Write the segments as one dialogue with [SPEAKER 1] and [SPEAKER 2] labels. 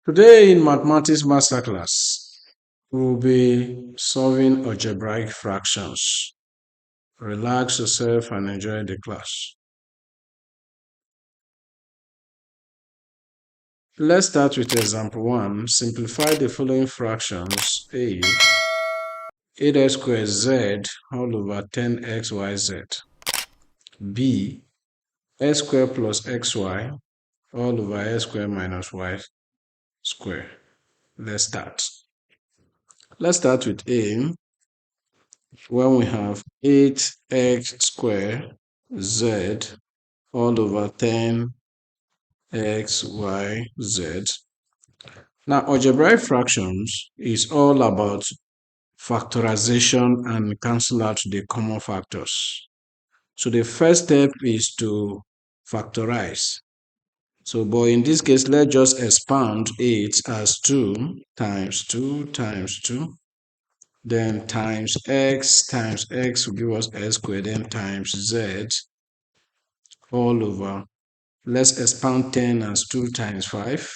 [SPEAKER 1] Today in Mathematics Masterclass, we'll be solving algebraic fractions. Relax yourself and enjoy the class. Let's start with example 1. Simplify the following fractions. A squared z all over 10xyz. B, x squared plus xy all over x squared minus y squared. Let's start. Let's start with A, when we have 8x squared z all over 10x, y, z. Now, algebraic fractions is all about factorization and cancel out the common factors. So the first step is to factorize. So, but in this case, let's just expand it as 2 times 2 times 2. Then times x will give us x squared, then times z all over. Let's expand 10 as 2 times 5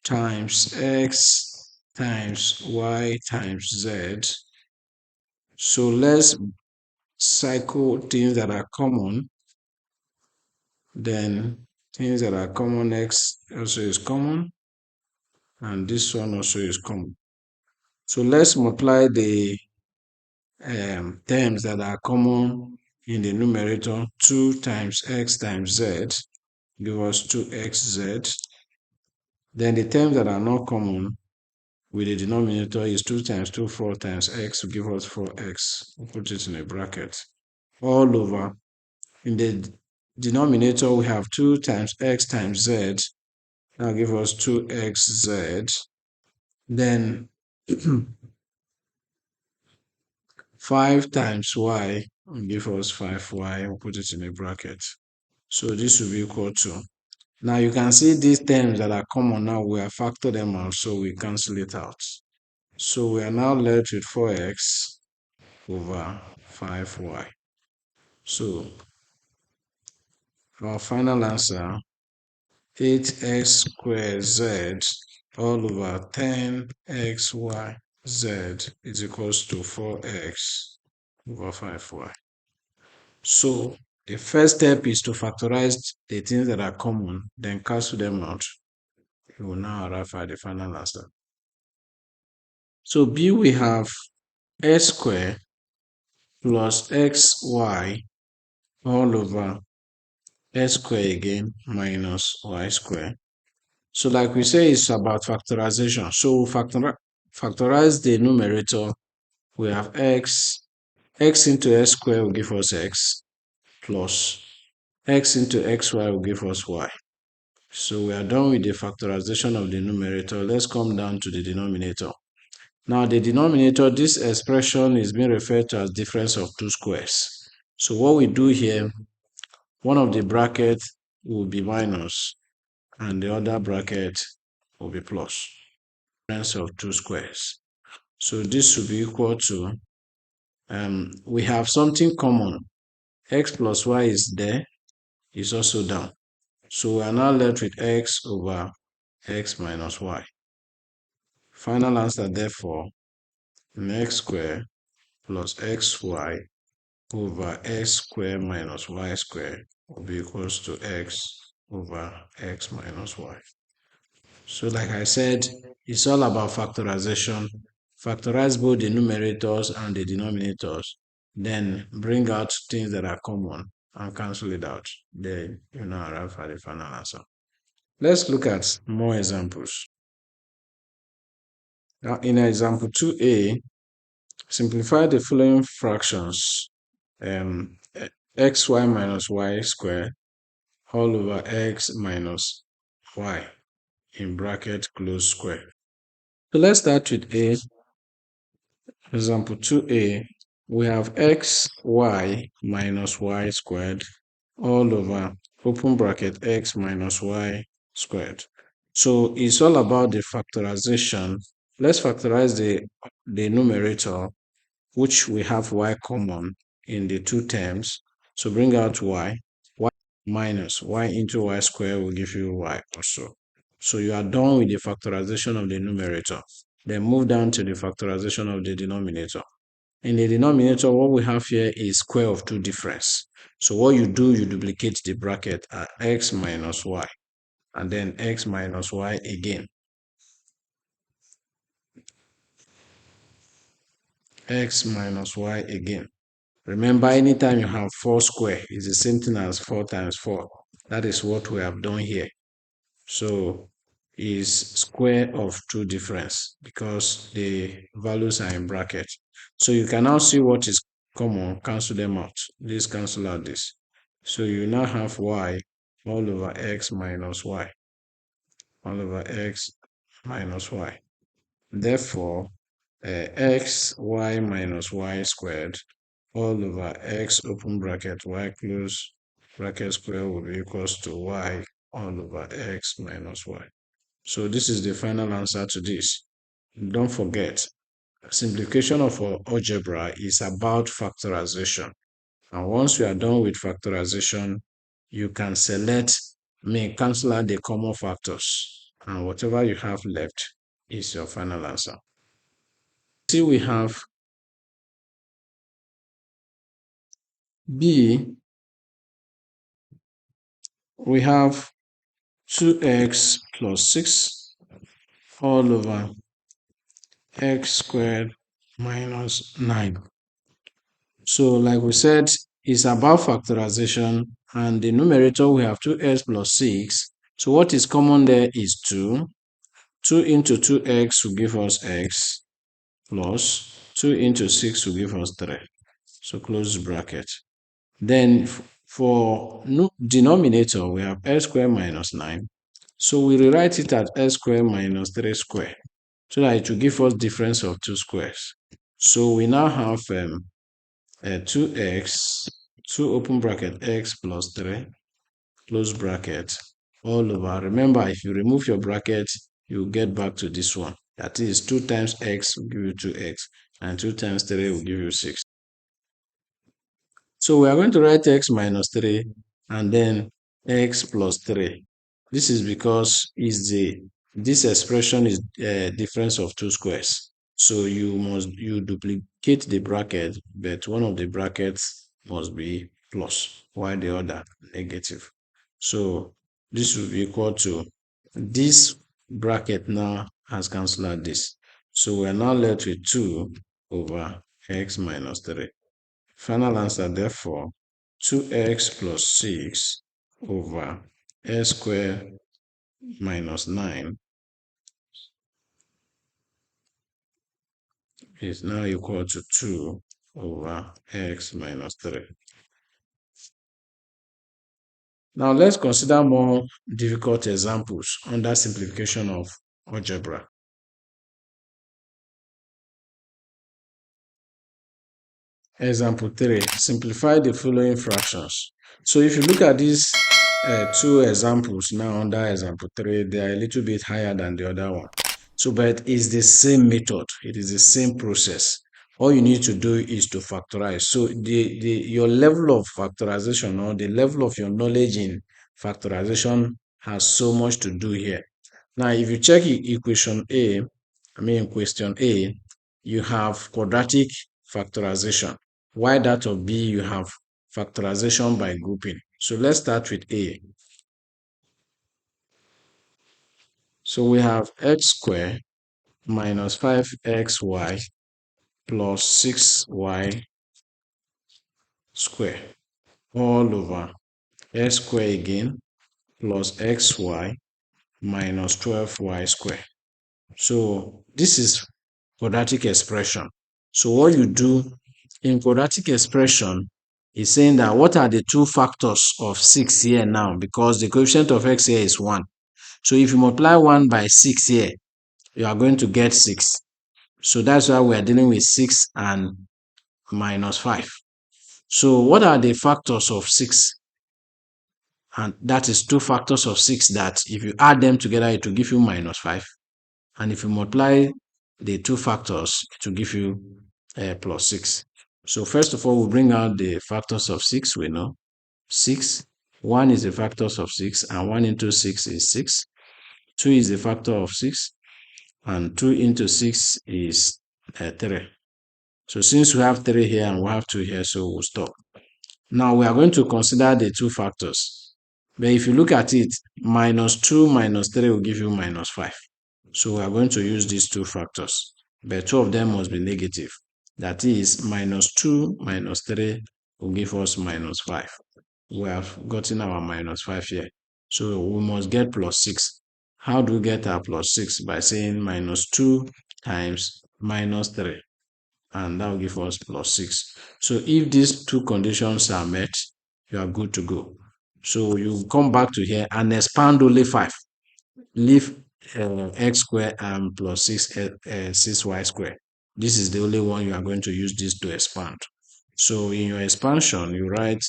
[SPEAKER 1] times x times y times z. So let's cycle things that are common. Then things that are common, x also is common, and this one also is common. So let's multiply the terms that are common in the numerator. 2 times x times z give us 2xz. Then the terms that are not common with the denominator is 2 times 2, 4 times x will give us 4x. We'll put it in a bracket. All over. In the denominator, we have 2 times x times z. That'll give us 2xz. Then 5 times y will give us 5y. We'll put it in a bracket. So this will be equal to. Now you can see these terms that are common now, we have factored them out, so we cancel it out. So we are now left with 4x over 5y. So our final answer, 8x squared z all over 10xy z is equals to 4x over 5y. So the first step is to factorize the things that are common, then cancel them out. We will now arrive at the final answer. So B, we have x squared plus xy all over x squared again minus y squared. So like we say, it's about factorization. So factorize the numerator. We have x into x squared will give us x, plus x into xy will give us y. So we are done with the factorization of the numerator. Let's come down to the denominator. Now the denominator, this expression is being referred to as difference of two squares. So what we do here, one of the brackets will be minus and the other bracket will be plus. Difference of two squares. So this will be equal to, we have something common. X plus y is there, is also down. So we are now left with x over x minus y. Final answer, therefore, x squared plus xy over x squared minus y squared will be equals to x over x minus y. So like I said, it's all about factorization. Factorize both the numerators and the denominators, then bring out things that are common and cancel it out. Then you now arrive at the final answer. Let's look at more examples. Now in example 2a, simplify the following fractions. Xy minus y squared all over x minus y in bracket close square. So let's start with A. Example 2a, we have xy minus y squared all over open bracket x minus y squared. So it's all about the factorization. Let's factorize the numerator, which we have y common in the two terms. So bring out y minus y into y squared will give you y also. So you are done with the factorization of the numerator. Then move down to the factorization of the denominator. In the denominator, what we have here is square of two difference. So what you do, you duplicate the bracket at x minus y, and then x minus y again. X minus y again. Remember, anytime you have 4 square, it's the same thing as 4 times 4. That is what we have done here. So is square of two difference because the values are in bracket. So you can now see what is common, cancel them out. This cancel out this. So you now have y all over x minus y, all over x minus y. Therefore, x y minus y squared all over x open bracket y close bracket square will be equals to y all over x minus y. So this is the final answer to this. Don't forget, simplification of algebra is about factorization. And once you are done with factorization, you can cancel out the common factors. And whatever you have left is your final answer. See, we have B, we have 2x plus 6 all over x squared minus 9. So like we said, it's about factorization, and the numerator we have 2x plus 6. So what is common there is 2. 2 into 2x will give us x plus 2 into 6 will give us 3. So close bracket. Then for denominator, we have x squared minus 9. So we rewrite it as x squared minus 3 squared, so that it will give us difference of two squares. So we now have 2x, 2 open bracket x plus 3, close bracket, all over. Remember, if you remove your bracket, you get back to this one. That is 2 times x will give you 2x, and 2 times 3 will give you 6. So we are going to write x minus 3 and then x plus 3. This is because this expression is a difference of two squares. So you duplicate the bracket, but one of the brackets must be plus, while the other negative. So this will be equal to this bracket now has cancelled out this. So we're now left with 2 over x minus 3. Final answer, therefore, 2x plus 6 over x squared minus 9 is now equal to 2 over x minus 3. Now let's consider more difficult examples under simplification of algebra. Example 3, simplify the following fractions. So if you look at these two examples now under example 3, they are a little bit higher than the other one. So, but it's the same method. It is the same process. All you need to do is to factorize. So your level of factorization, or the level of your knowledge in factorization, has so much to do here. Now, if you check question A, you have quadratic factorization. While that of B, you have factorization by grouping. So let's start with A. So we have x squared minus 5xy plus 6y squared all over x squared again plus xy minus 12y squared. So this is quadratic expression. So what you do in quadratic expression is saying that what are the two factors of 6 here now, because the coefficient of x here is 1. So if you multiply 1 by 6 here, you are going to get 6. So that's why we are dealing with 6 and minus 5. So what are the factors of 6? And that is two factors of 6 that if you add them together, it will give you minus 5. And if you multiply the two factors, it will give you plus 6. So first of all, we bring out the factors of 6. We know 6. 1 is the factors of 6, and 1 into 6 is 6. 2 is a factor of 6, and 2 into 6 is 3. So since we have 3 here and we have 2 here, so we'll stop. Now we are going to consider the two factors. But if you look at it, -2 minus 3 will give you -5. So we are going to use these two factors. But two of them must be negative. That is, -2 minus 3 will give us -5. We have gotten our -5 here. So we must get +6. How do we get our +6? By saying -2 times -3. And that will give us +6. So if these two conditions are met, you are good to go. So you come back to here and expand only 5. Leave x squared and plus 6y squared. This is the only one you are going to use this to expand. So in your expansion, you write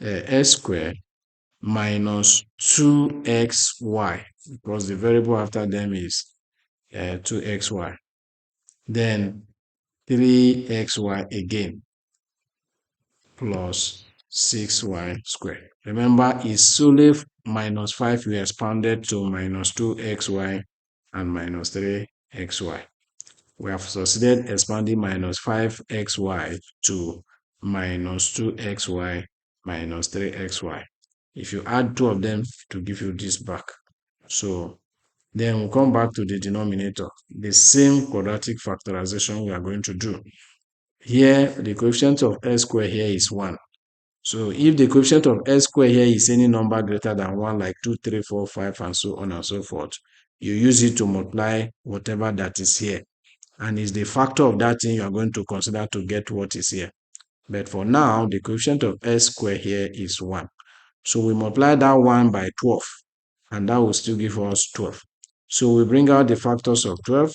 [SPEAKER 1] x squared minus 2xy, because the variable after them is 2xy. Then 3xy again plus 6y squared. Remember, it's solely -5 we expanded to -2xy and -3xy. We have succeeded expanding -5xy to -2xy -3xy. If you add two of them to give you this back. So then we'll come back to the denominator. The same quadratic factorization we are going to do. Here, the coefficient of x squared here is 1. So if the coefficient of x squared here is any number greater than 1, like 2, 3, 4, 5, and so on and so forth, you use it to multiply whatever that is here. And it's the factor of that thing you are going to consider to get what is here. But for now, the coefficient of x squared here is 1. So we multiply that 1 by 12, and that will still give us 12. So we bring out the factors of 12.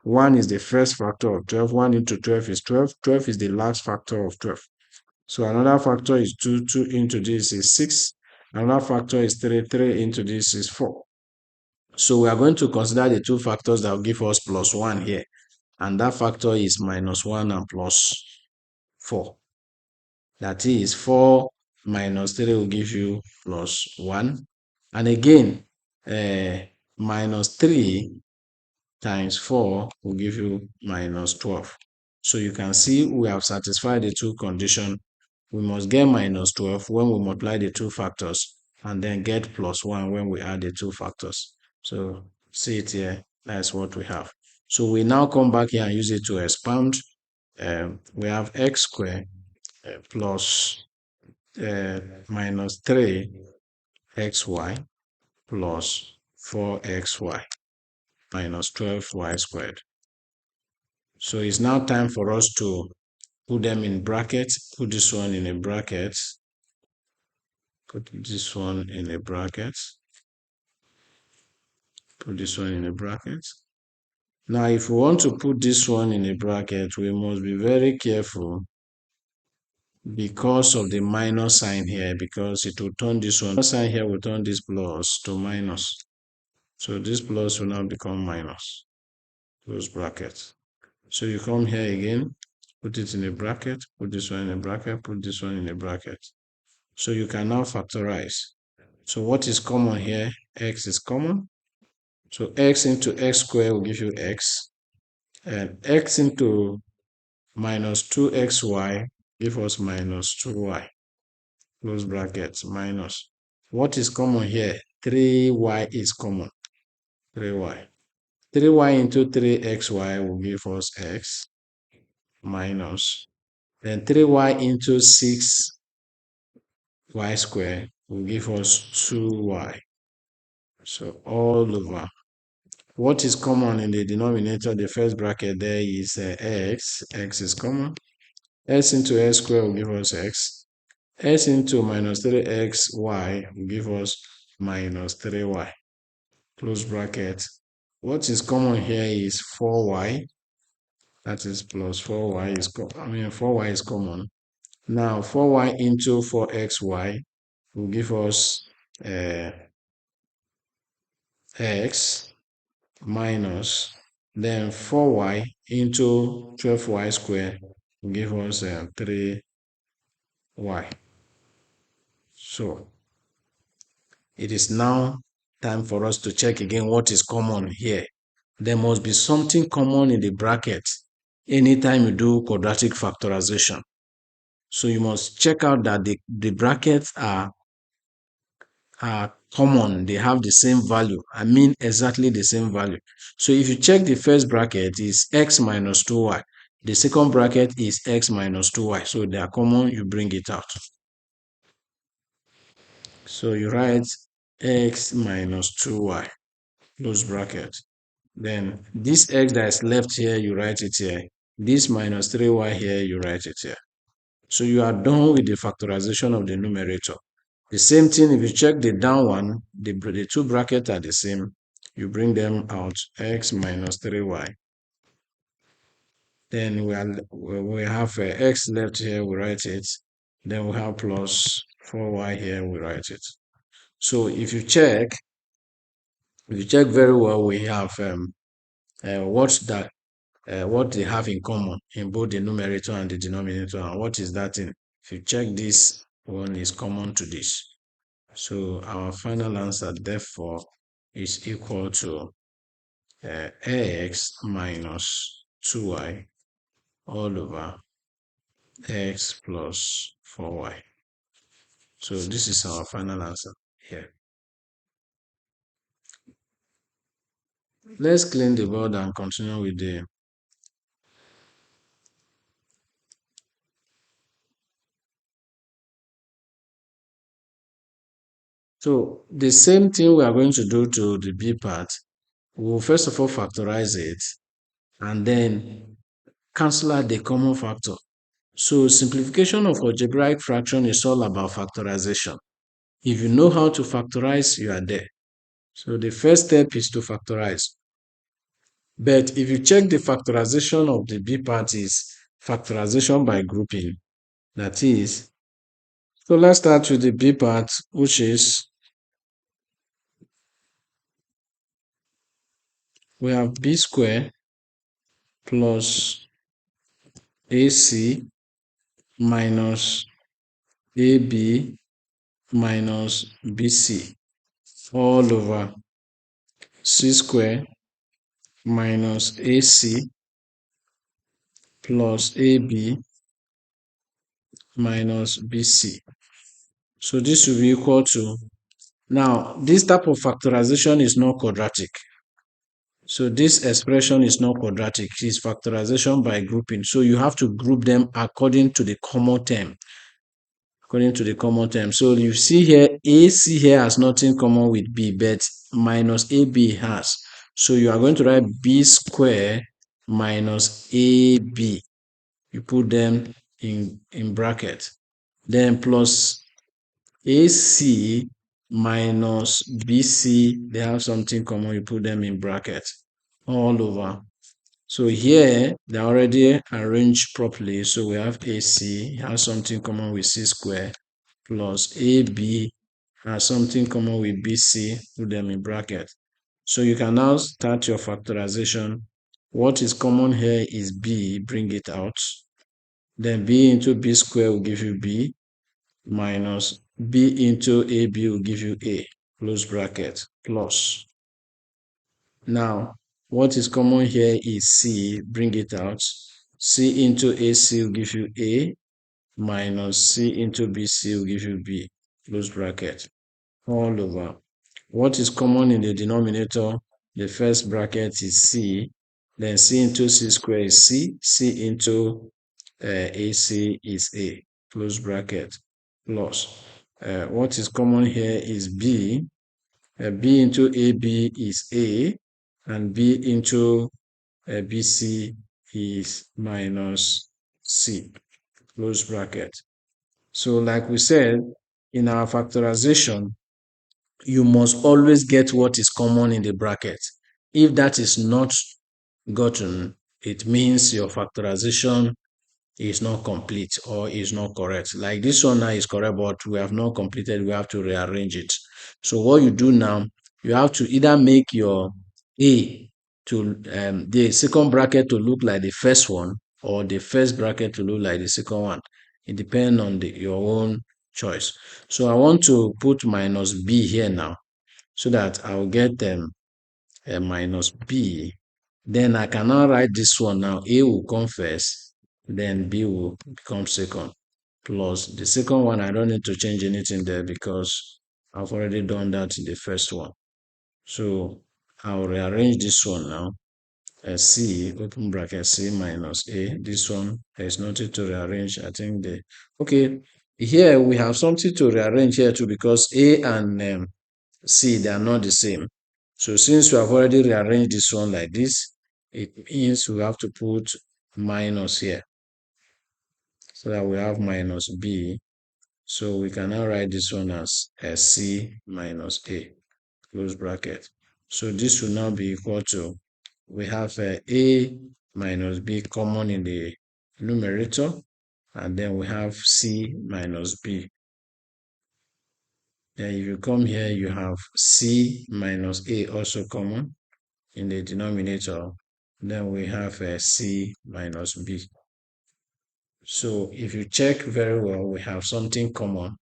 [SPEAKER 1] 1 is the first factor of 12. 1 into 12 is 12. 12 is the last factor of 12. So another factor is 2. 2 into this is 6. Another factor is 3. 3 into this is 4. So we are going to consider the two factors that will give us +1 here. And that factor is -1 and +4. That is, 4 minus 3 will give you +1. And again, -3 times 4 will give you -12. So you can see we have satisfied the two conditions. We must get -12 when we multiply the two factors, and then get +1 when we add the two factors. So see it here, that's what we have. So we now come back here and use it to expand. We have x squared plus -3xy plus 4xy minus 12y squared. So it's now time for us to put them in brackets. Put this one in a bracket. Put this one in a bracket. Put this one in a bracket. Now, if we want to put this one in a bracket, we must be very careful because of the minus sign here, because it will turn this one. Sign here will turn this plus to minus. So this plus will now become minus. Close bracket. So you come here again, put it in a bracket, put this one in a bracket, put this one in a bracket. So you can now factorize. So what is common here? X is common. So x into x squared will give you x. And x into -2xy give us -2y. Close bracket, minus. What is common here? 3y is common. 3y. 3y into 3xy will give us x minus. Then 3y into 6y squared will give us 2y. So all over. What is common in the denominator, the first bracket there is x. X is common. S into x squared will give us x. S into -3xy will give us -3y. Close bracket. What is common here is 4y. That is plus 4y is 4y is common. Now 4y into 4xy will give us x minus, then 4y into 12y squared will give us 3y. So it is now time for us to check again what is common here. There must be something common in the bracket anytime you do quadratic factorization. So you must check out that the brackets are common. They have the same value. I mean exactly the same value. So if you check the first bracket is x minus 2y. The second bracket is x minus 2y. So they are common, you bring it out. So you write x minus 2y, close bracket. Then this x that is left here, you write it here. This minus 3y here, you write it here. So you are done with the factorization of the numerator. The same thing, if you check the down one, the two brackets are the same. You bring them out, x minus 3y. Then we have x left here, we write it. Then we have plus 4y here, we write it. So if you check very well, we have what they have in common in both the numerator and the denominator. And what is that thing? If you check, this one is common to this. So our final answer, therefore, is equal to x minus 2y all over x plus 4y. So this is our final answer here. Let's clean the board and continue with the So the same thing we are going to do to the B part. We'll first of all factorize it and then cancel out the common factor. So simplification of algebraic fraction is all about factorization. If you know how to factorize, you are there. So the first step is to factorize. But if you check the factorization of the B part is factorization by grouping. That is, so let's start with the B part, which is we have B square plus AC minus AB minus BC all over C square minus AC plus AB minus BC. So this will be equal to, now this type of factorization is not quadratic. So this expression is not quadratic, it is factorization by grouping. So you have to group them according to the common term. So you see here, AC here has nothing common with B, but minus AB has. So you are going to write B square minus AB. You put them in bracket. Then plus AC minus BC, they have something common, you put them in bracket all over. So here they're already arranged properly. So we have AC has something common with C square plus AB has something common with BC, put them in bracket. So you can now start your factorization. What is common here is B, bring it out. Then B into B square will give you B minus B into AB will give you A, close bracket, plus. Now, what is common here is C, bring it out. C into AC will give you A minus C into BC will give you B, close bracket, all over. What is common in the denominator? The first bracket is C, then C into C square is C, C into AC is A, close bracket, plus. What is common here is B. B into AB is A, and B into BC is minus C, close bracket. So like we said, in our factorization, you must always get what is common in the bracket. If that is not gotten, it means your factorization is not complete or is not correct. Like this one now is correct, but we have not completed. We have to rearrange it. So what you do now, you have to either make your A to the second bracket to look like the first one, or the first bracket to look like the second one. It depends on your own choice. So I want to put minus B here now. so that I'll get minus b. Then I can now write this one now. A will come first, then b will become second. Plus the second one, I don't need to change anything there because I've already done that in the first one. So I'll rearrange this one now. C, open bracket, C minus A. This one, there's nothing to rearrange. I think okay, here we have something to rearrange here too because A and C, they are not the same. So since we have already rearranged this one like this, it means we have to put minus here so that we have minus B. So we can now write this one as C minus A, close bracket. So this will now be equal to, we have A minus B common in the numerator, and then we have C minus B. Then if you come here, you have C minus A also common in the denominator. Then we have C minus B. So if you check very well, we have something common.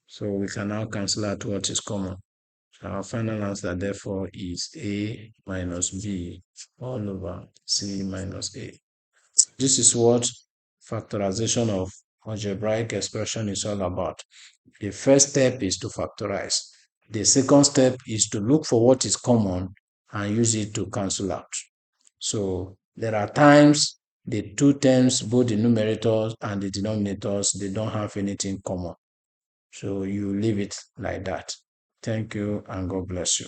[SPEAKER 1] So we can now cancel out what is common. So our final answer, therefore, is A minus B all over C minus A. This is what factorization of algebraic expression is all about. The first step is to factorize. The second step is to look for what is common and use it to cancel out. So there are times the two terms, both the numerators and the denominators, they don't have anything common. So you leave it like that. Thank you and God bless you.